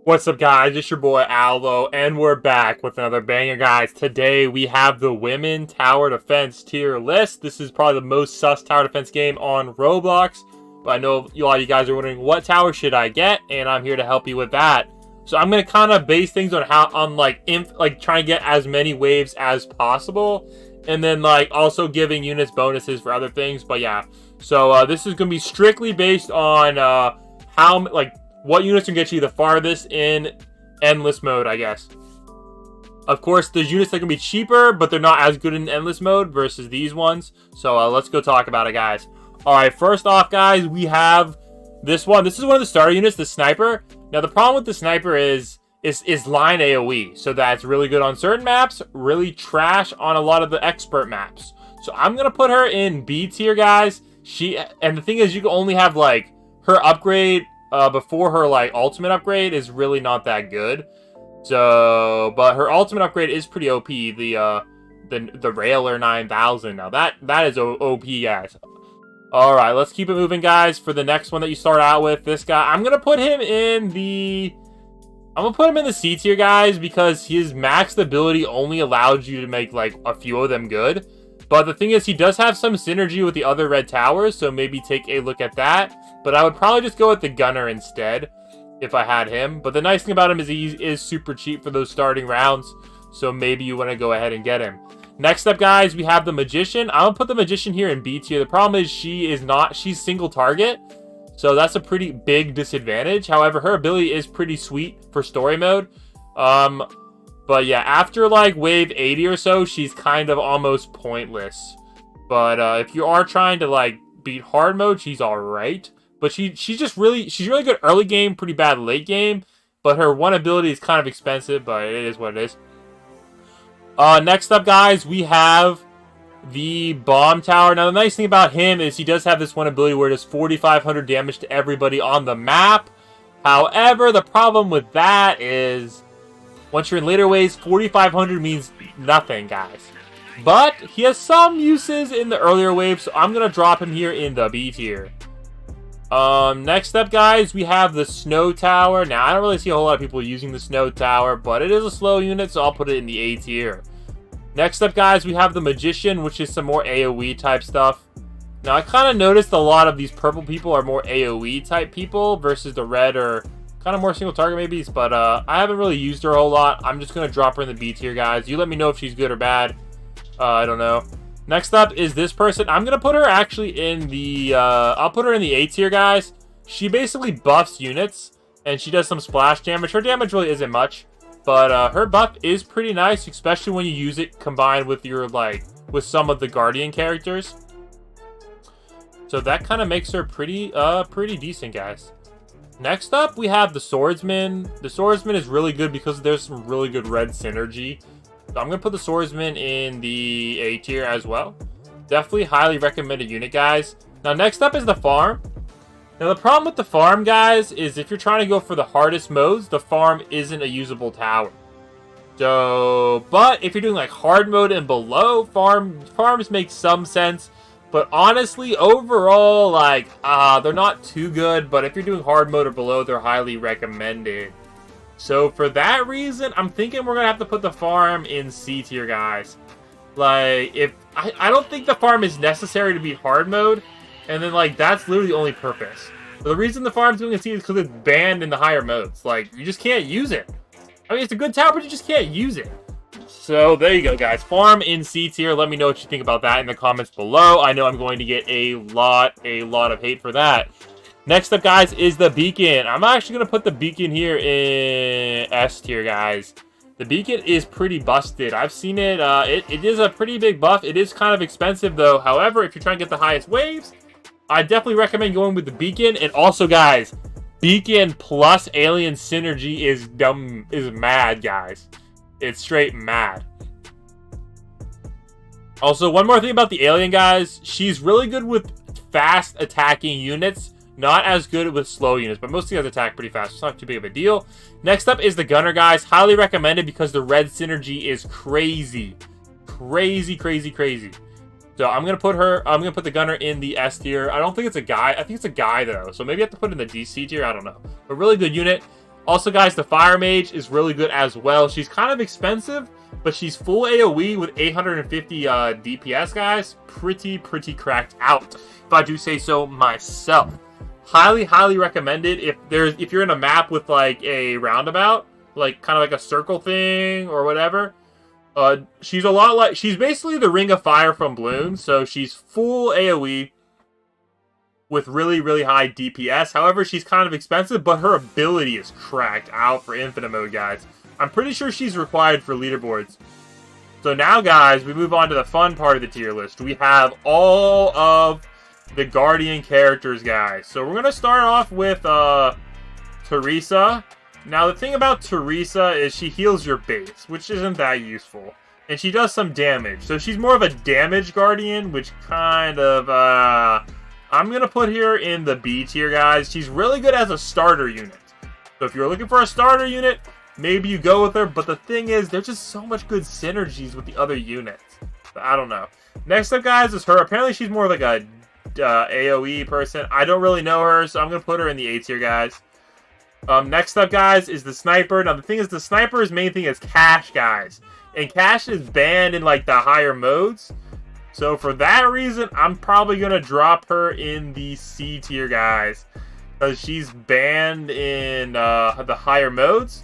What's up, guys? It's your boy Alvo, and we're back with another banger, guys. Today we have the Women Tower Defense tier list. This is probably the most sus tower defense game on Roblox, but I know a lot of you guys are wondering what tower should I get, and I'm here to help you with that. So I'm gonna kind of base things on trying to get as many waves as possible, and then also giving units bonuses for other things. But yeah, so this is gonna be strictly based on what units can get you the farthest in endless mode, I guess. Of course, there's units that can be cheaper, but they're not as good in endless mode versus these ones. So let's go talk about it, guys. Alright, first off, guys, we have this one. This is one of the starter units, the sniper. Now, the problem with the sniper is line AoE. So that's really good on certain maps, really trash on a lot of the expert maps. So I'm going to put her in B tier, guys. And the thing is, you can only have, her upgrade before her ultimate upgrade is really not that good. So, but her ultimate upgrade is pretty OP. The Railer 9000. Now that is OP, guys. All right, let's keep it moving, guys. For the next one that you start out with, this guy, I'm gonna put him in the C tier, guys, because his maxed ability only allows you to make a few of them good. But the thing is, he does have some synergy with the other red towers, so maybe take a look at that. But I would probably just go with the gunner instead if I had him. But the nice thing about him is he is super cheap for those starting rounds, so maybe you want to go ahead and get him. Next up, guys, we have the magician. I'm going to put the magician here in B tier. The problem is she's single target, so that's a pretty big disadvantage. However, her ability is pretty sweet for story mode. But yeah, after wave 80 or so, she's kind of almost pointless. But if you are trying to beat hard mode, she's alright. But she's really good early game, pretty bad late game. But her one ability is kind of expensive, but it is what it is. Next up, guys, we have the bomb tower. Now, the nice thing about him is he does have this one ability where it does 4,500 damage to everybody on the map. However, the problem with that is once you're in later waves, 4,500 means nothing, guys. But he has some uses in the earlier waves, so I'm going to drop him here in the B tier. Next up, guys, we have the snow tower. Now, I don't really see a whole lot of people using the snow tower, but it is a slow unit, so I'll put it in the A tier. Next up, guys, we have the magician, which is some more AoE type stuff. Now, I kind of noticed a lot of these purple people are more AoE type people versus the red or kind of more single target maybe, but I haven't really used her a whole lot. I'm just going to drop her in the B tier, guys. You let me know if she's good or bad. I don't know. Next up is this person. I'm going to put her actually in the, I'll put her in the A tier, guys. She basically buffs units, and she does some splash damage. Her damage really isn't much, but her buff is pretty nice, especially when you use it combined with your, with some of the Guardian characters. So that kind of makes her pretty decent, guys. Next up, we have the Swordsman. The Swordsman is really good because there's some really good red synergy. So I'm going to put the Swordsman in the A tier as well. Definitely highly recommended unit, guys. Now, next up is the farm. Now, the problem with the farm, guys, is if you're trying to go for the hardest modes, the farm isn't a usable tower. So, but if you're doing hard mode and below, farms make some sense. But honestly, overall, they're not too good. But if you're doing hard mode or below, they're highly recommended. So for that reason, I'm thinking we're going to have to put the farm in C tier, guys. I don't think the farm is necessary to beat hard mode. And then, that's literally the only purpose. But the reason the farm's doing a C is because it's banned in the higher modes. You just can't use it. I mean, it's a good tower, but you just can't use it. So there you go, guys. Farm in C tier. Let me know what you think about that in the comments below. I know I'm going to get a lot of hate for that. Next up, guys, is the beacon. I'm actually going to put the beacon here in S tier, guys. The beacon is pretty busted. I've seen it. It is a pretty big buff. It is kind of expensive, though. However, if you're trying to get the highest waves, I definitely recommend going with the beacon. And also, guys, beacon plus alien synergy is mad, guys. It's straight mad. Also, one more thing about the alien, guys. She's really good with fast attacking units. Not as good with slow units, but most of the guys attack pretty fast. It's not too big of a deal. Next up is the gunner, guys. Highly recommended because the red synergy is crazy. Crazy. So I'm gonna put the gunner in the S tier. I don't think it's a guy. I think it's a guy though. So maybe I have to put it in the DC tier. I don't know. A really good unit. Also, guys, the Fire Mage is really good as well. She's kind of expensive, but she's full AoE with 850 DPS, guys. Pretty cracked out, if I do say so myself. Highly recommended if you're in a map with like a roundabout, like kind of like a circle thing or whatever. She's a lot like, she's basically the Ring of Fire from Bloons, so she's full AoE with really high DPS. However, she's kind of expensive, but her ability is cracked out for Infinite Mode, guys. I'm pretty sure she's required for leaderboards. So now, guys, we move on to the fun part of the tier list. We have all of the Guardian characters, guys. So we're going to start off with Teresa. Now, the thing about Teresa is she heals your base, which isn't that useful. And she does some damage. So she's more of a damage Guardian, which kind of... I'm going to put her in the B tier, guys. She's really good as a starter unit. So if you're looking for a starter unit, maybe you go with her. But the thing is, there's just so much good synergies with the other units. So I don't know. Next up, guys, is her. Apparently, she's more like a AoE person. I don't really know her, so I'm going to put her in the A tier, guys. Next up, guys, is the Sniper. Now, the thing is, the Sniper's main thing is Cash, guys. And Cash is banned in, like, the higher modes. So for that reason, I'm probably going to drop her in the C tier, guys. Because she's banned in the higher modes.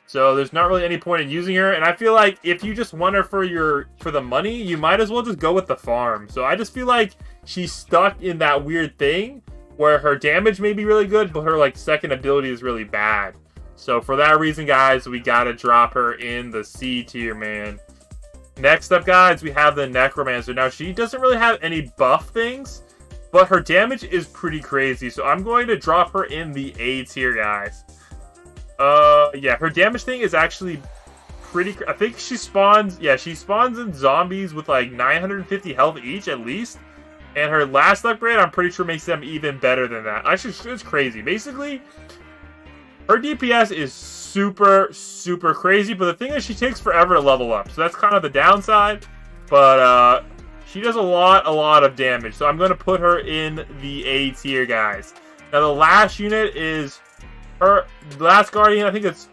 So there's not really any point in using her. And I feel like if you just want her for the money, you might as well just go with the farm. So I just feel like she's stuck in that weird thing where her damage may be really good, but her like second ability is really bad. So for that reason, guys, we got to drop her in the C tier, man. Next up, guys, we have the Necromancer. Now, she doesn't really have any buff things, but her damage is pretty crazy. So I'm going to drop her in the A tier, guys. Yeah, her damage thing is actually pretty... I think she spawns... Yeah, she spawns in zombies with like 950 health each, at least. And her last upgrade, I'm pretty sure, makes them even better than that. Actually, it's crazy. Basically, her DPS is super crazy, but the thing is she takes forever to level up, so that's kind of the downside. But she does a lot of damage, so I'm going to put her in the A tier, guys. Now the last unit is her last Guardian. I think it's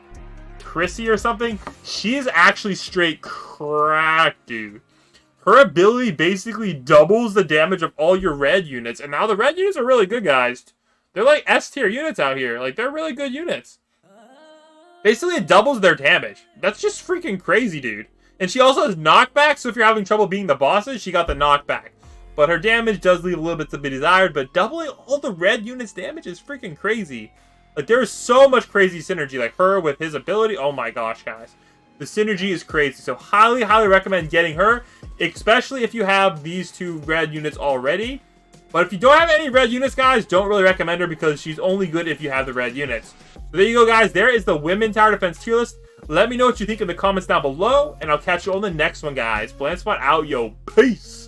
Chrissy or something. She is actually straight crack, dude. Her ability basically doubles the damage of all your red units, and now the red units are really good, guys. They're like S tier units out here. Like, they're really good units. Basically, it doubles their damage. That's just freaking crazy, dude. And she also has knockback, so if you're having trouble beating the bosses, she got the knockback. But her damage does leave a little bit to be desired, but doubling all the red units' damage is freaking crazy. Like, there is so much crazy synergy. Like, her with his ability, oh my gosh, guys. The synergy is crazy. So, highly recommend getting her, especially if you have these two red units already. But if you don't have any red units, guys, don't really recommend her because she's only good if you have the red units. So there you go, guys. There is the Women Tower Defense tier list. Let me know what you think in the comments down below, and I'll catch you on the next one, guys. Bland Spot out, yo. Peace.